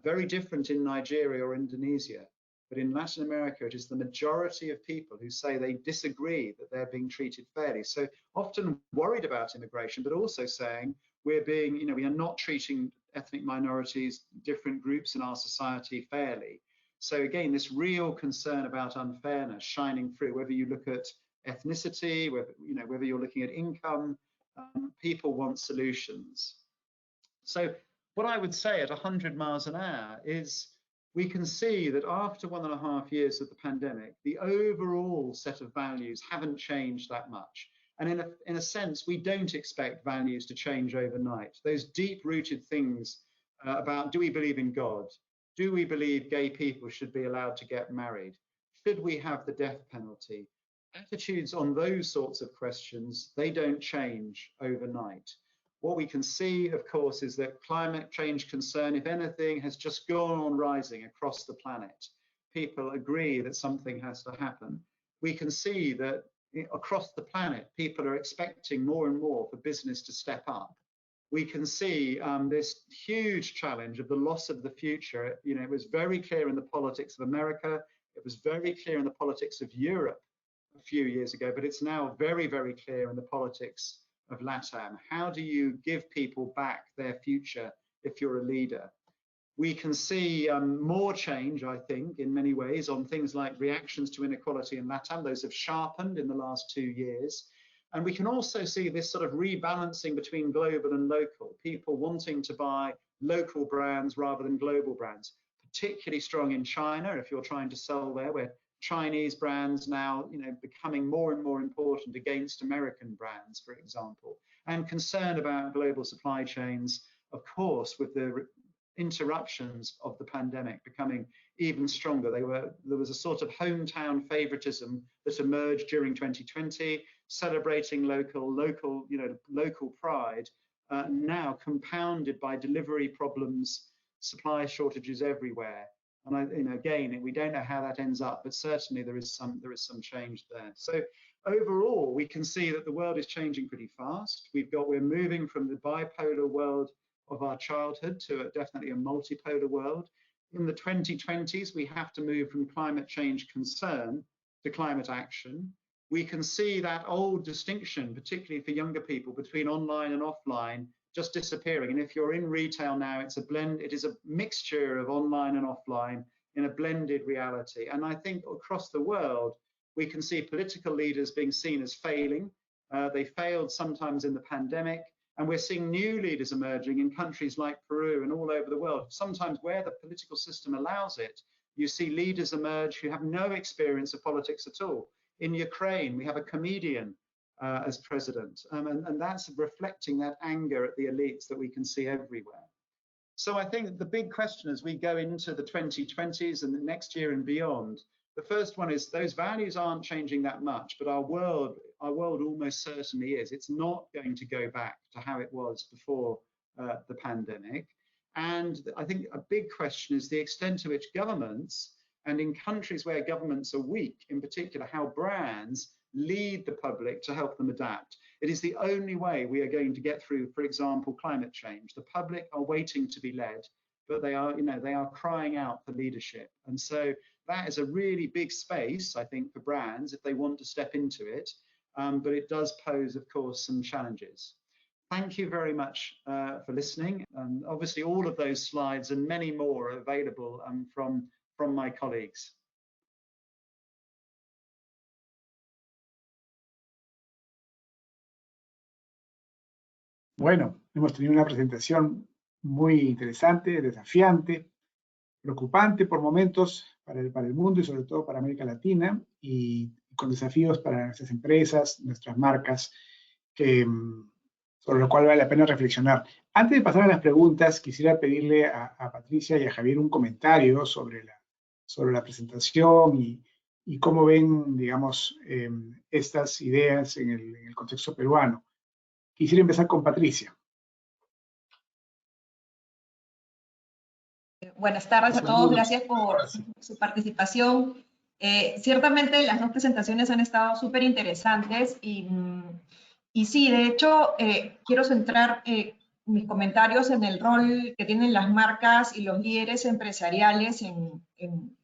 very different in Nigeria or Indonesia, but in Latin America, it is the majority of people who say they disagree that they're being treated fairly. So often worried about immigration, but also saying we are not treating ethnic minorities, different groups in our society fairly. So again, this real concern about unfairness shining through, whether you look at ethnicity, whether you're looking at income, people want solutions. So what I would say at 100 miles an hour is, we can see that after 1.5 years of the pandemic, the overall set of values haven't changed that much. And in a sense, we don't expect values to change overnight. Those deep-rooted things about, do we believe in God? Do we believe gay people should be allowed to get married? Should we have the death penalty? Attitudes on those sorts of questions, they don't change overnight. What we can see, of course, is that climate change concern, if anything, has just gone on rising across the planet. People agree that something has to happen. We can see that across the planet, people are expecting more and more for business to step up. We can see this huge challenge of the loss of the future. You know, it was very clear in the politics of America. It was very clear in the politics of Europe a few years ago, but it's now very, very clear in the politics of LATAM. How do you give people back their future if you're a leader? We can see more change, I think, in many ways on things like reactions to inequality in LATAM. Those have sharpened in the last 2 years. And we can also see this sort of rebalancing between global and local, people wanting to buy local brands rather than global brands, particularly strong in China, if you're trying to sell there, where Chinese brands now, you know, becoming more and more important against American brands, for example, and concern about global supply chains, of course, with the interruptions of the pandemic becoming even stronger. There was a sort of hometown favoritism that emerged during 2020, celebrating local pride, now compounded by delivery problems, supply shortages everywhere. And again, we don't know how that ends up, but certainly there is some change there. So overall, we can see that the world is changing pretty fast. We're moving from the bipolar world of our childhood to definitely a multipolar world. In the 2020s, we have to move from climate change concern to climate action. We can see that old distinction, particularly for younger people, between online and offline just disappearing. And if you're in retail now, it is a mixture of online and offline in a blended reality. And I think across the world, we can see political leaders being seen as failing. They failed sometimes in the pandemic. And we're seeing new leaders emerging in countries like Peru and all over the world. Sometimes where the political system allows it, you see leaders emerge who have no experience of politics at all. In Ukraine, we have a comedian as president, and that's reflecting that anger at the elites that we can see everywhere. So I think the big question as we go into the 2020s and the next year and beyond, the first one is those values aren't changing that much, but our world almost certainly is. It's not going to go back to how it was before the pandemic. And I think a big question is the extent to which governments, and in countries where governments are weak, in particular, how brands lead the public to help them adapt. It is the only way we are going to get through, for example, climate change. The public are waiting to be led, but they are crying out for leadership. And so that is a really big space, I think, for brands if they want to step into it. But it does pose, of course, some challenges. Thank you very much for listening. Obviously, all of those slides and many more are available from my colleagues. Bueno, hemos tenido una presentación muy interesante, desafiante, preocupante por momentos para el mundo y sobre todo para América Latina, y con desafíos para nuestras empresas, nuestras marcas, sobre lo cual vale la pena reflexionar. Antes de pasar a las preguntas, quisiera pedirle a Patricia y a Javier un comentario sobre la presentación y cómo ven, digamos, estas ideas en el contexto peruano. Quisiera empezar con Patricia. Buenas tardes a todos, gracias por su participación. Ciertamente las dos presentaciones han estado súper interesantes y sí, de hecho, quiero centrar mis comentarios en el rol que tienen las marcas y los líderes empresariales en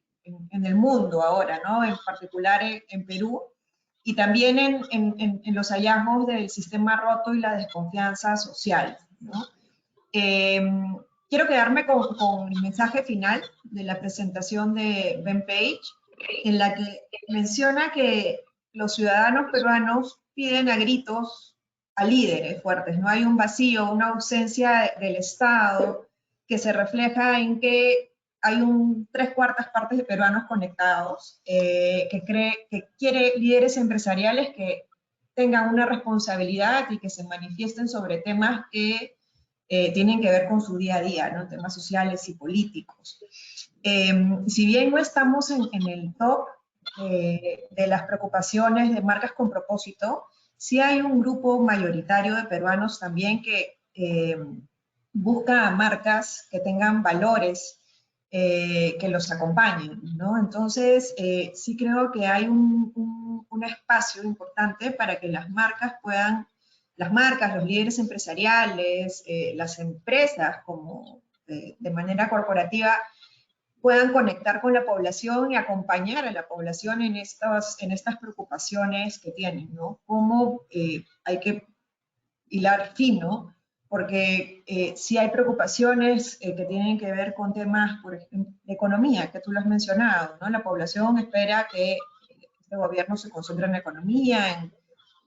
el mundo ahora, ¿no? En particular en Perú, y también en los hallazgos del sistema roto y la desconfianza social, ¿no? Quiero quedarme con el mensaje final de la presentación de Ben Page, en la que menciona que los ciudadanos peruanos piden a gritos a líderes fuertes. No hay un vacío, una ausencia del Estado que se refleja en que hay 3/4 partes de peruanos conectados, que quiere líderes empresariales que tengan una responsabilidad y que se manifiesten sobre temas que tienen que ver con su día a día, ¿no? Temas sociales y políticos. Si bien no estamos en el top de las preocupaciones de marcas con propósito, sí hay un grupo mayoritario de peruanos también que busca marcas que tengan valores que los acompañen, ¿no? Entonces, sí creo que hay un espacio importante para que las marcas, los líderes empresariales, las empresas como de manera corporativa, puedan conectar con la población y acompañar a la población en estas preocupaciones que tienen, ¿no? Cómo hay que hilar fino, porque sí hay preocupaciones que tienen que ver con temas, por ejemplo, de economía, que tú lo has mencionado, ¿no? La población espera que este gobierno se concentre en la economía,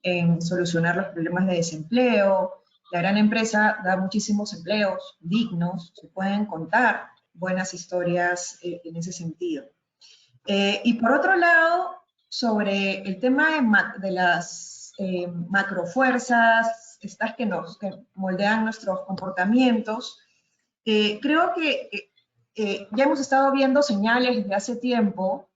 en solucionar los problemas de desempleo. La gran empresa da muchísimos empleos dignos, se pueden contar buenas historias en ese sentido. Y por otro lado, sobre el tema de las macrofuerzas, estas que moldean nuestros comportamientos, creo que ya hemos estado viendo señales desde hace tiempo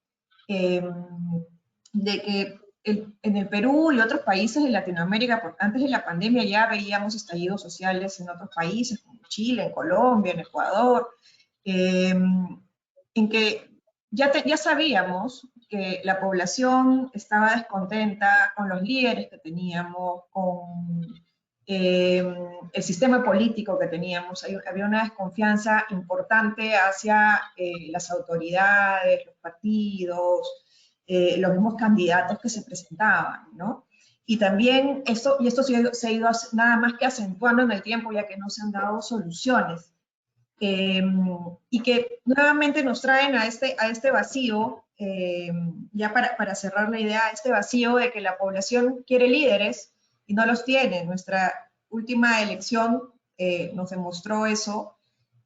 de que en el Perú y otros países de Latinoamérica, antes de la pandemia ya veíamos estallidos sociales en otros países, como Chile, en Colombia, en Ecuador, en que ya sabíamos que la población estaba descontenta con los líderes que teníamos, con el sistema político que teníamos. Había una desconfianza importante hacia las autoridades, los partidos, los mismos candidatos que se presentaban, ¿no? Y también esto se ha ido nada más que acentuando en el tiempo, ya que no se han dado soluciones. Y que nuevamente nos traen a este vacío, ya para cerrar la idea, este vacío de que la población quiere líderes y no los tiene. Nuestra última elección nos demostró eso.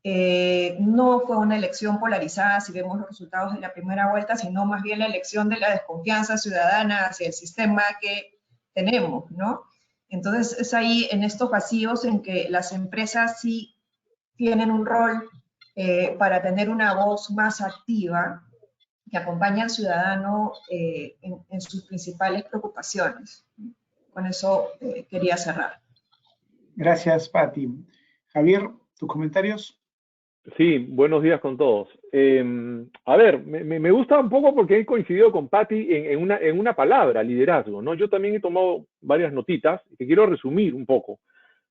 No fue una elección polarizada, si vemos los resultados de la primera vuelta, sino más bien la elección de la desconfianza ciudadana hacia el sistema que tenemos, ¿no? Entonces es ahí, en estos vacíos, en que las empresas sí tienen un rol para tener una voz más activa que acompañe al ciudadano en sus principales preocupaciones. Con eso quería cerrar. Gracias, Pati. Javier, ¿tus comentarios? Sí, buenos días con todos. A ver, me gusta un poco porque he coincidido con Pati en una palabra, liderazgo, ¿no? Yo también he tomado varias notitas que quiero resumir un poco.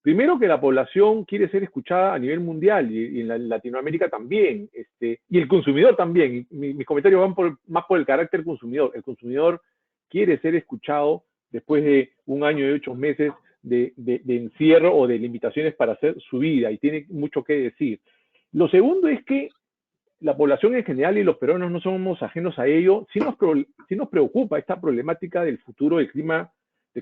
Primero, que la población quiere ser escuchada a nivel mundial y en Latinoamérica también, y el consumidor también. Mis comentarios van más por el carácter consumidor. El consumidor quiere ser escuchado después de un año y 8 meses de encierro o de limitaciones para hacer su vida, y tiene mucho que decir. Lo segundo es que la población en general y los peruanos no somos ajenos a ello. Sí nos preocupa esta problemática del futuro del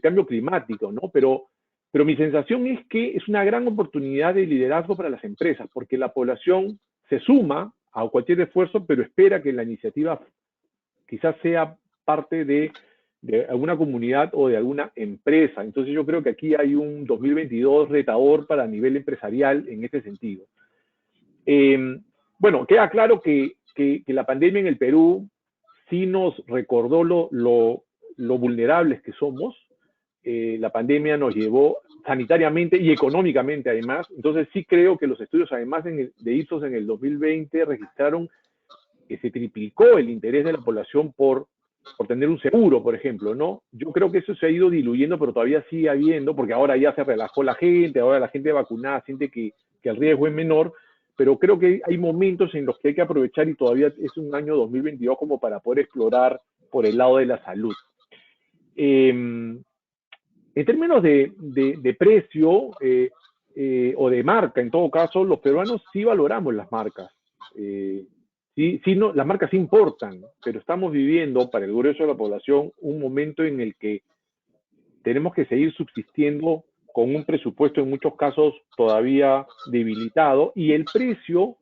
cambio climático, ¿no? Pero mi sensación es que es una gran oportunidad de liderazgo para las empresas, porque la población se suma a cualquier esfuerzo, pero espera que la iniciativa quizás sea parte de alguna comunidad o de alguna empresa. Entonces yo creo que aquí hay un 2022 retador para nivel empresarial en este sentido. Bueno, queda claro que la pandemia en el Perú sí nos recordó lo vulnerables que somos. La pandemia nos llevó sanitariamente y económicamente además. Entonces sí creo que los estudios además de Ipsos en el 2020 registraron que se triplicó el interés de la población por tener un seguro, por ejemplo, ¿no? Yo creo que eso se ha ido diluyendo, pero todavía sigue habiendo, porque ahora ya se relajó la gente, ahora la gente vacunada siente que el riesgo es menor, pero creo que hay momentos en los que hay que aprovechar, y todavía es un año 2022 como para poder explorar por el lado de la salud. En términos de precio o de marca, en todo caso, los peruanos sí valoramos las marcas. Las marcas importan, pero estamos viviendo, para el grueso de la población, un momento en el que tenemos que seguir subsistiendo con un presupuesto en muchos casos todavía debilitado, y el precio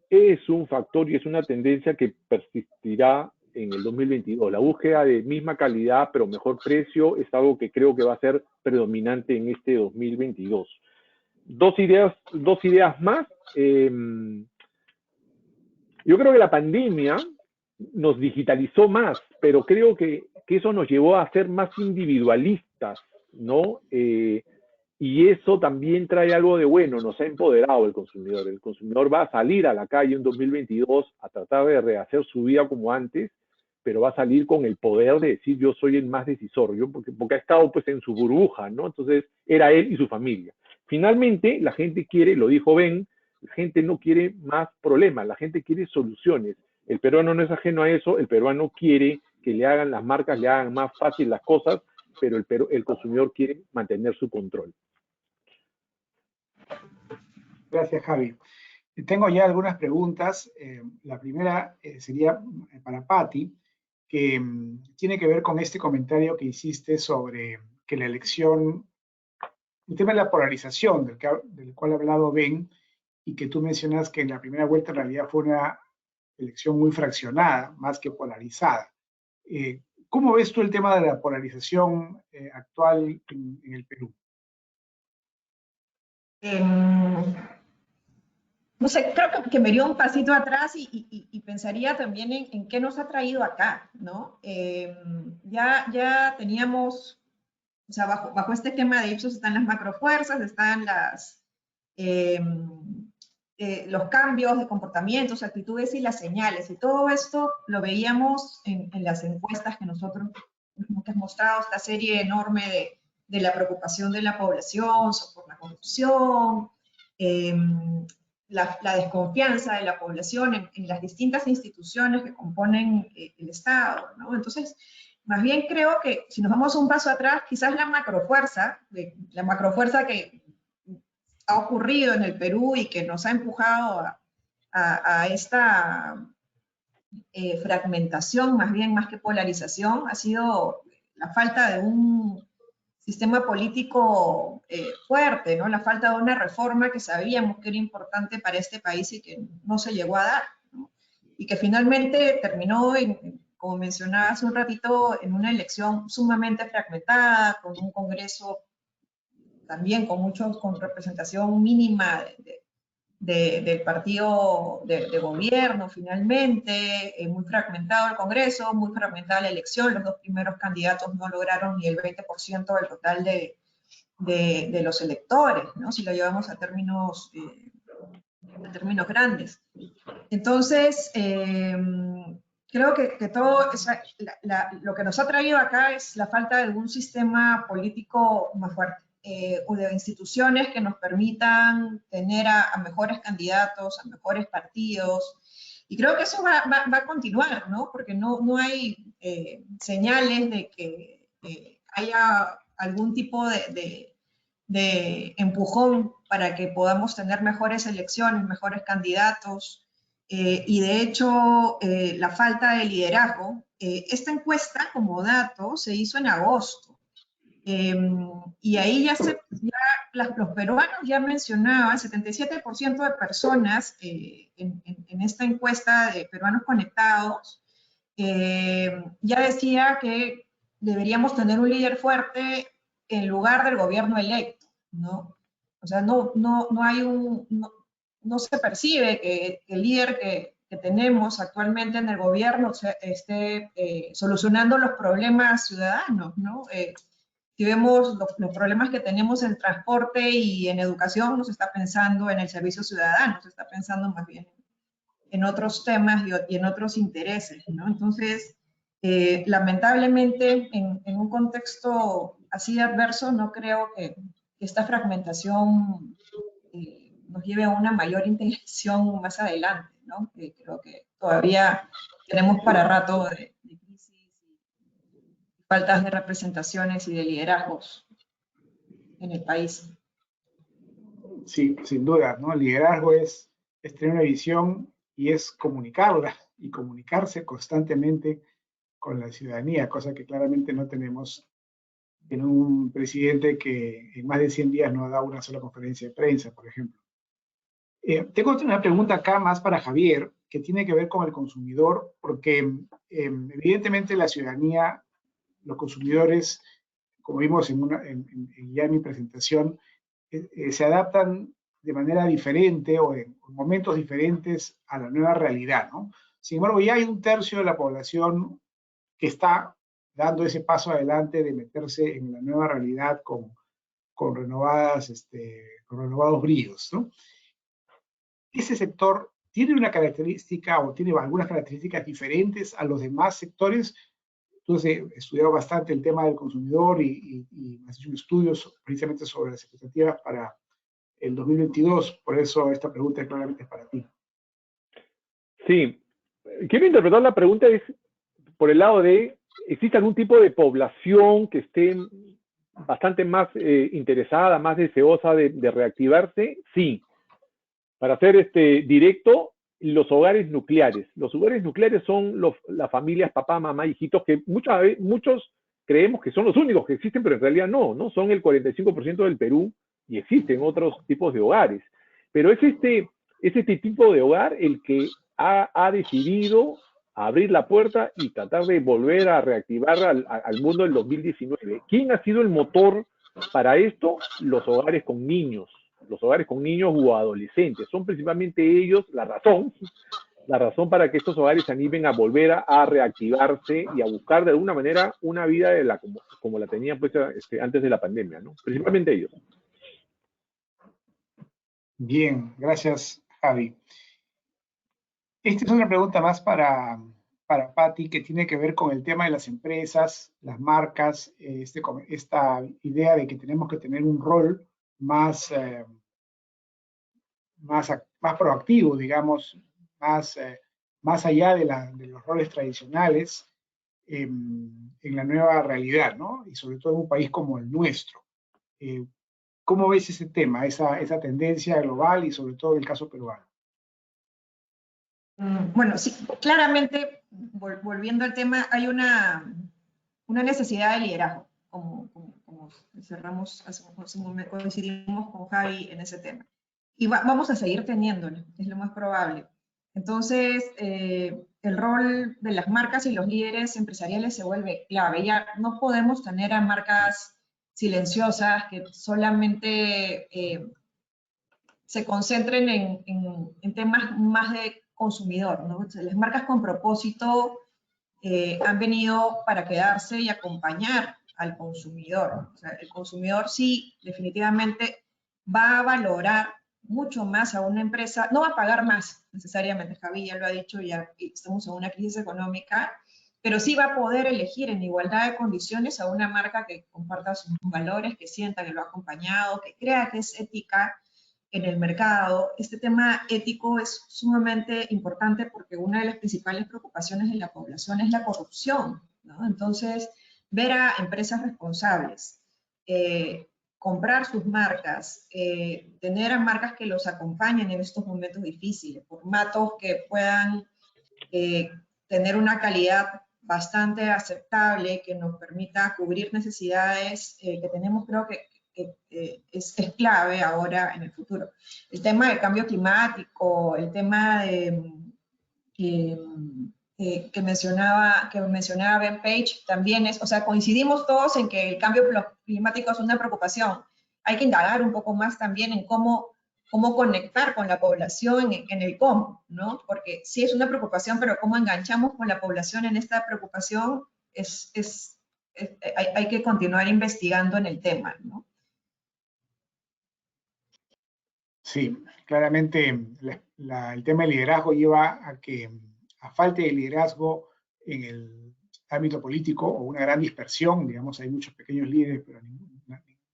es un factor y es una tendencia que persistirá en el 2022. La búsqueda de misma calidad pero mejor precio es algo que creo que va a ser predominante en este 2022. Dos ideas más. Yo creo que la pandemia nos digitalizó más, pero creo que eso nos llevó a ser más individualistas, ¿no? Y eso también trae algo de bueno, nos ha empoderado el consumidor. El consumidor va a salir a la calle en 2022 a tratar de rehacer su vida como antes, pero va a salir con el poder de decir yo soy el más decisor, porque ha estado pues en su burbuja, ¿no? Entonces era él y su familia. Finalmente, la gente quiere, lo dijo Ben, la gente no quiere más problemas, la gente quiere soluciones. El peruano no es ajeno a eso, el peruano quiere que las marcas le hagan más fácil las cosas, pero el consumidor quiere mantener su control. Gracias, Javi. Tengo ya algunas preguntas. La primera sería para Patty, que tiene que ver con este comentario que hiciste sobre que la elección, el tema de la polarización del cual ha hablado Ben, y que tú mencionas que en la primera vuelta en realidad fue una elección muy fraccionada, más que polarizada. ¿Cómo ves tú el tema de la polarización actual en el Perú? No sé, creo que me iría un pasito atrás y pensaría también en qué nos ha traído acá, ¿no? Ya teníamos, o sea, bajo este esquema de Ipsos están las macrofuerzas, están los cambios de comportamientos, actitudes y las señales, y todo esto lo veíamos en las encuestas que nosotros hemos mostrado, esta serie enorme de la preocupación de la población por la corrupción, la desconfianza de la población en las distintas instituciones que componen el Estado, ¿no? Entonces, más bien creo que si nos vamos un paso atrás, quizás la macrofuerza que ha ocurrido en el Perú y que nos ha empujado a esta fragmentación, más que polarización, ha sido la falta de un sistema político fuerte, ¿no? La falta de una reforma que sabíamos que era importante para este país y que no se llegó a dar, ¿no? Y que finalmente terminó, como mencionaba hace un ratito, en una elección sumamente fragmentada, con un Congreso también con representación mínima del partido de gobierno finalmente, muy fragmentado el Congreso, muy fragmentada la elección, los dos primeros candidatos no lograron ni el 20% del total de los electores, ¿no? Si lo llevamos a términos grandes. Entonces, creo que todo lo que nos ha traído acá es la falta de un sistema político más fuerte. O de instituciones que nos permitan tener a mejores candidatos, a mejores partidos. Y creo que eso va a continuar, ¿no? Porque no hay señales de que haya algún tipo de empujón para que podamos tener mejores elecciones, mejores candidatos. Y de hecho, la falta de liderazgo. Esta encuesta, como dato, se hizo en agosto. Y ahí los peruanos ya mencionaban, 77% de personas en esta encuesta de peruanos conectados ya decía que deberíamos tener un líder fuerte en lugar del gobierno electo, ¿no? O sea, no se percibe que el líder que tenemos actualmente en el gobierno esté solucionando los problemas ciudadanos, ¿no? Si vemos los problemas que tenemos en transporte y en educación, no se está pensando en el servicio ciudadano, se está pensando más bien en otros temas y en otros intereses, ¿no? Entonces, lamentablemente, en un contexto así adverso, no creo que esta fragmentación nos lleve a una mayor integración más adelante, ¿no? Creo que todavía tenemos para rato de crisis y faltas de representaciones y de liderazgos en el país. Sí, sin duda, ¿no? El liderazgo es tener una visión y es comunicarla y comunicarse constantemente con la ciudadanía, cosa que claramente no tenemos en un presidente que en más de 100 días no ha dado una sola conferencia de prensa, por ejemplo. Tengo una pregunta acá más para Javier, que tiene que ver con el consumidor, porque evidentemente la ciudadanía, los consumidores, como vimos ya en mi presentación, se adaptan de manera diferente o en momentos diferentes a la nueva realidad, ¿no? Sin embargo, ya hay un tercio de la población que está dando ese paso adelante de meterse en la nueva realidad con renovados bríos, ¿no? Ese sector tiene una característica o tiene algunas características diferentes a los demás sectores. Tú has estudiado bastante el tema del consumidor y has hecho estudios precisamente sobre las expectativas para el 2022, por eso esta pregunta claramente es para ti. Sí, quiero interpretar la pregunta es por el lado de, ¿existe algún tipo de población que esté bastante más interesada, más deseosa de reactivarse? Sí. Para ser directo, los hogares nucleares. Los hogares nucleares son las familias papá, mamá, hijitos, que muchos creemos que son los únicos que existen, pero en realidad no son el 45% del Perú y existen otros tipos de hogares. Pero es este tipo de hogar el que ha decidido abrir la puerta y tratar de volver a reactivar al mundo del 2019. ¿Quién ha sido el motor para esto? Los hogares con niños. Los hogares con niños o adolescentes. Son principalmente ellos la razón para que estos hogares se animen a volver a reactivarse y a buscar de alguna manera una vida como la tenían pues, antes de la pandemia, ¿no? Principalmente ellos. Bien, gracias, Javi. Esta es una pregunta más para Patti, que tiene que ver con el tema de las empresas, las marcas, esta idea de que tenemos que tener un rol más proactivo, digamos, más allá de los roles tradicionales en la nueva realidad, ¿no? Y sobre todo en un país como el nuestro. ¿Cómo ves ese tema, esa tendencia global y sobre todo el caso peruano? Bueno, sí, claramente, volviendo al tema, hay una necesidad de liderazgo, como cerramos hace un momento, coincidimos con Javi en ese tema. Y vamos a seguir teniéndolo, es lo más probable. Entonces, el rol de las marcas y los líderes empresariales se vuelve clave. Ya no podemos tener a marcas silenciosas que solamente se concentren en temas más de consumidor, ¿no? O sea, las marcas con propósito han venido para quedarse y acompañar al consumidor. O sea, el consumidor sí, definitivamente, va a valorar mucho más a una empresa, no va a pagar más necesariamente, Javi ya lo ha dicho, ya estamos en una crisis económica, pero sí va a poder elegir en igualdad de condiciones a una marca que comparta sus valores, que sienta que lo ha acompañado, que crea que es ética en el mercado. Este tema ético es sumamente importante porque una de las principales preocupaciones de la población es la corrupción, ¿no? Entonces, ver a empresas responsables, comprar sus marcas, tener a marcas que los acompañen en estos momentos difíciles, formatos que puedan tener una calidad bastante aceptable, que nos permita cubrir necesidades que tenemos, creo que es clave ahora en el futuro. El tema del cambio climático, el tema de, que mencionaba Ben Page, también es, o sea, coincidimos todos en que el cambio climático es una preocupación. Hay que indagar un poco más también en cómo conectar con la población en el cómo, ¿no? Porque sí es una preocupación, pero cómo enganchamos con la población en esta preocupación hay que continuar investigando en el tema, ¿no? Sí, claramente el tema del liderazgo lleva a falta de liderazgo en el ámbito político o una gran dispersión, digamos, hay muchos pequeños líderes, pero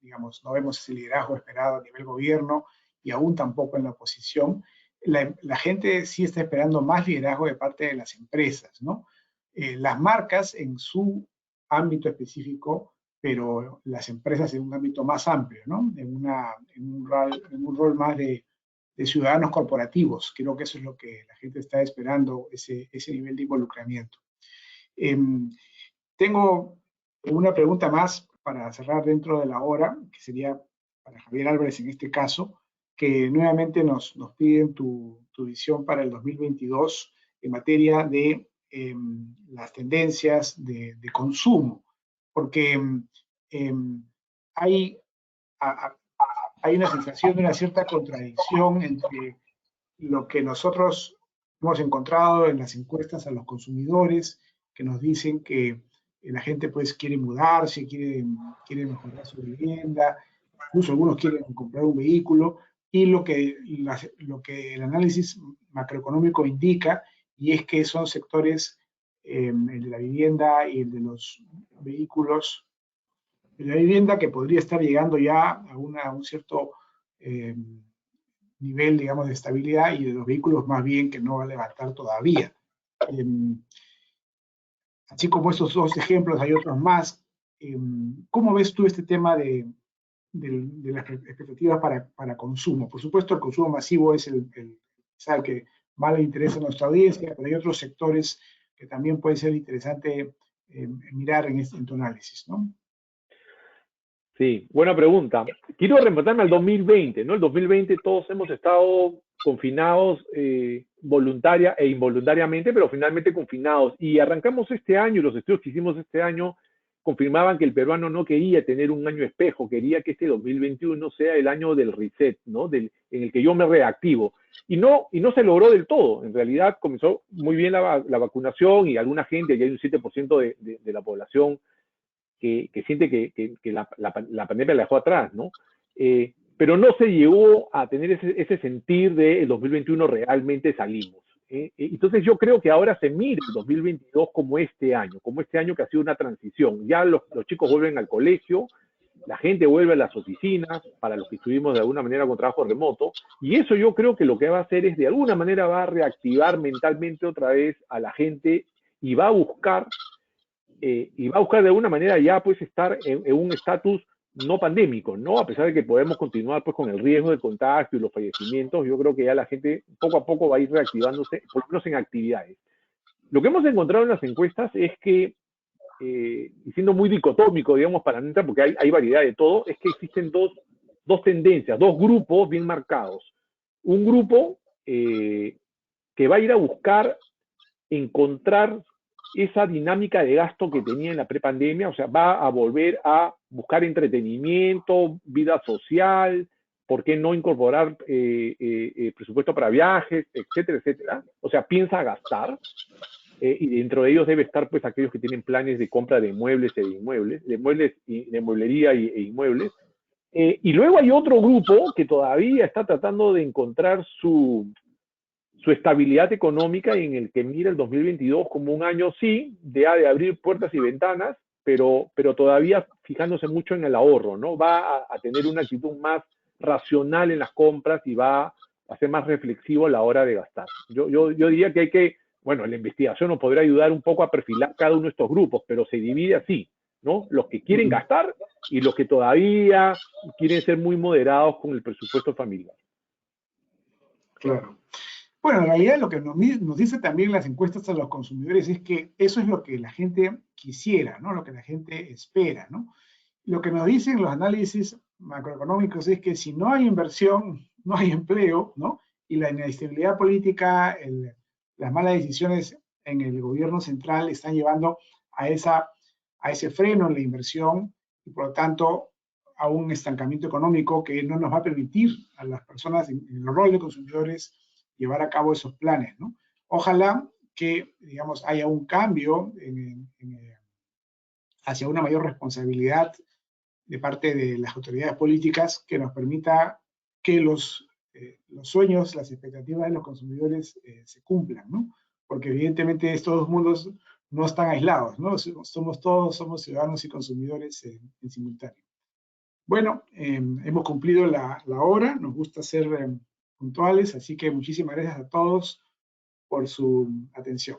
digamos, no vemos ese liderazgo esperado a nivel gobierno y aún tampoco en la oposición. La gente sí está esperando más liderazgo de parte de las empresas, ¿no? Las marcas en su ámbito específico, pero las empresas en un ámbito más amplio, ¿no? En un rol más de ciudadanos corporativos. Creo que eso es lo que la gente está esperando, ese nivel de involucramiento. Tengo una pregunta más para cerrar dentro de la hora, que sería para Javier Álvarez en este caso. que nuevamente nos piden tu visión para el 2022 en materia de las tendencias de consumo, porque hay una sensación de una cierta contradicción entre lo que nosotros hemos encontrado en las encuestas a los consumidores, que nos dicen que la gente pues quiere mudarse, quiere mejorar su vivienda, incluso algunos quieren comprar un vehículo, y lo que el análisis macroeconómico indica, y es que son sectores, el de la vivienda y el de los vehículos, de la vivienda que podría estar llegando ya a un cierto nivel, digamos, de estabilidad, y de los vehículos más bien que no va a levantar todavía. Así como estos dos ejemplos, hay otros más. ¿Cómo ves tú este tema de las expectativas para consumo? Por supuesto, el consumo masivo es el que más le interesa a nuestra audiencia, pero hay otros sectores que también puede ser interesante mirar en tu análisis, ¿no? Sí, buena pregunta. Quiero remontarme al 2020, ¿no? El 2020 todos hemos estado confinados voluntaria e involuntariamente, pero finalmente confinados. Y arrancamos este año, y los estudios que hicimos este año confirmaban que el peruano no quería tener un año espejo, quería que este 2021 sea el año del reset, ¿no? En el que yo me reactivo. Y no se logró del todo. En realidad comenzó muy bien la vacunación, y alguna gente, ya hay un 7% de la población que siente que la pandemia la dejó atrás, ¿no? Pero no se llegó a tener ese sentir de el 2021 realmente salimos. Entonces yo creo que ahora se mira el 2022 como este año que ha sido una transición. Ya los chicos vuelven al colegio, la gente vuelve a las oficinas, para los que estuvimos de alguna manera con trabajo remoto, y eso yo creo que lo que va a hacer es, de alguna manera, va a reactivar mentalmente otra vez a la gente, y va a buscar de alguna manera ya pues estar en un estatus no pandémico, ¿no? A pesar de que podemos continuar pues con el riesgo de contagio y los fallecimientos, yo creo que ya la gente poco a poco va a ir reactivándose, por lo menos en actividades. Lo que hemos encontrado en las encuestas es que, y siendo muy dicotómico, digamos, para no entrar, porque hay variedad de todo, es que existen dos tendencias, dos grupos bien marcados. Un grupo que va a ir a buscar encontrar esa dinámica de gasto que tenía en la prepandemia, o sea, va a volver a buscar entretenimiento, vida social, ¿por qué no incorporar presupuesto para viajes, etcétera, etcétera? O sea, piensa gastar, y dentro de ellos debe estar pues aquellos que tienen planes de compra de muebles e inmuebles, de mueblería e inmuebles. Y luego hay otro grupo que todavía está tratando de encontrar su estabilidad económica, en el que mira el 2022 como un año, sí, de abrir puertas y ventanas, pero todavía fijándose mucho en el ahorro, ¿no? Va a tener una actitud más racional en las compras, y va a ser más reflexivo a la hora de gastar. Yo diría que bueno, la investigación nos podrá ayudar un poco a perfilar cada uno de estos grupos, pero se divide así, ¿no? Los que quieren gastar y los que todavía quieren ser muy moderados con el presupuesto familiar. Claro. Bueno, en realidad lo que nos dice también las encuestas a los consumidores es que eso es lo que la gente quisiera, ¿no? Lo que la gente espera, ¿no? Lo que nos dicen los análisis macroeconómicos es que si no hay inversión, no hay empleo, ¿no? Y la inestabilidad política, las malas decisiones en el gobierno central están llevando a ese freno en la inversión, y por lo tanto a un estancamiento económico que no nos va a permitir a las personas en el rol de consumidores llevar a cabo esos planes, ¿no? Ojalá que, digamos, haya un cambio hacia una mayor responsabilidad de parte de las autoridades políticas, que nos permita que los sueños, las expectativas de los consumidores se cumplan, ¿no? Porque evidentemente estos mundos no están aislados, ¿no? Somos ciudadanos y consumidores en simultáneo. Bueno, hemos cumplido la hora, nos gusta ser puntuales, así que muchísimas gracias a todos por su atención.